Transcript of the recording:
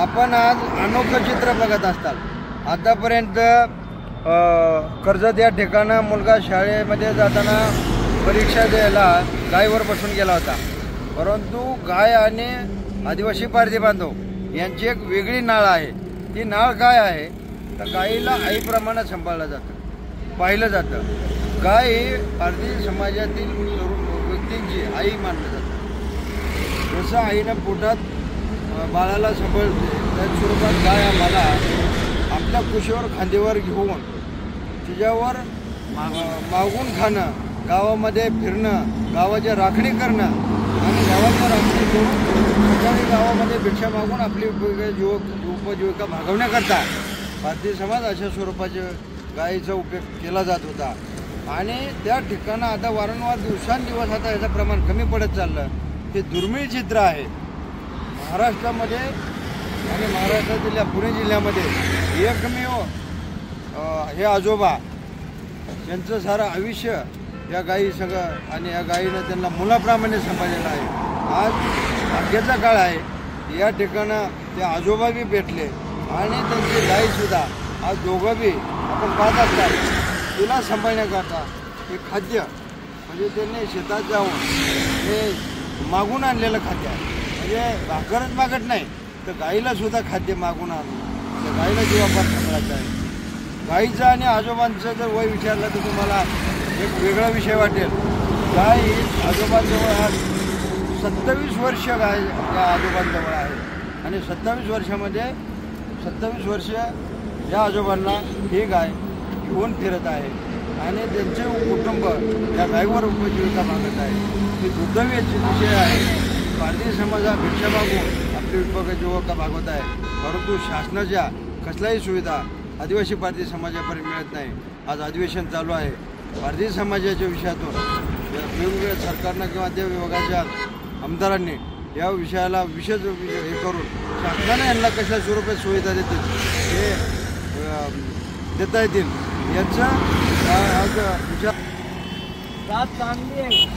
आपण आज अनोखं चित्र बघत असताल। आतापर्यंत कर्जत या ठिकाणं मुलगा शाळेमध्ये जाताना परीक्षा द्यायला गायीवर बसून गेला होता, परंतु गाय आणि आदिवासी पारधी बांधव यांची एक वेगळी नाळ आहे। ती नाळ काय आहे तर गायीला आईप्रमाणे सांभाळलं जातं, पाहिलं जातं। गाय ही पारधी समाजातील व्यक्तींची आई मानलं जातं। जसं आईनं पोटात बाळाला सांभाळते त्याच स्वरूपात गाय आम्हाला आपल्या कुशीवर खांदीवर घेऊन तिच्यावर मागून खाणं, गावामध्ये फिरणं, गावाची राखणी करणं आणि गावाची राखणी करून सकाळी गावामध्ये भिक्षा मागून आपली उपजीविका भागवण्याकरता भारतीय समाज अशा स्वरूपाचे गायीचा उपयोग केला जात होता। आणि त्या ठिकाणं आता वारंवार दिवसांदिवस आता याचं प्रमाण कमी पडत चाललं। हे दुर्मिळ चित्र आहे। महाराष्ट्रामध्ये आणि महाराष्ट्रातील पुणे जिल्ह्यामध्ये एकमेव हे आजोबा यांचं सारं आयुष्य या गायी सगळं आणि या गायीनं त्यांना मुलाप्रमाणे सांभाळलेलं आहे। आज भाग्याचा काळ आहे, या ठिकाणं ते आजोबा बी भेटले आणि त्यांची गायीसुद्धा आज दोघं बी आपण पाहत असतात तिला सांभाळण्याकरता हे खाद्य म्हणजे त्यांनी शेतात जाऊन हे मागून आणलेलं खाद्य आहे। म्हणजे भाकरच मागत नाही तर गाईला सुद्धा खाद्य मागून आणून त्या गाईला जीवापार सांभाळायचं आहे। गाईचं आणि आजोबांचं जर वय विचारलं तर तुम्हाला एक वेगळा विषय वाटेल। गाय आजोबांजवळ आज 27 वर्ष गाय या आजोबांजवळ आहे आणि 27 वर्षामध्ये 27 वर्ष या आजोबांना ही गाय घेऊन फिरत आहे आणि त्यांचे कुटुंब या गायीवर उपजीविका मागत आहे। ही दुर्दैवाची विषय आहे। भारतीय समाज हा भिक्षा मागून आपली उपजीविका भागवत आहे, परंतु शासनाच्या कसल्याही सुविधा आदिवासी भारतीय समाजापर्यंत मिळत नाही। आज अधिवेशन चालू आहे। भारतीय समाजाच्या विषयातून वेगवेगळ्या सरकारनं किंवा त्या विभागाच्या आमदारांनी या विषयाला विशेष हे करून शासनाने यांना कशा स्वरूपात सुविधा देतील हे देता येतील याचा आज विचार चांगली आहे।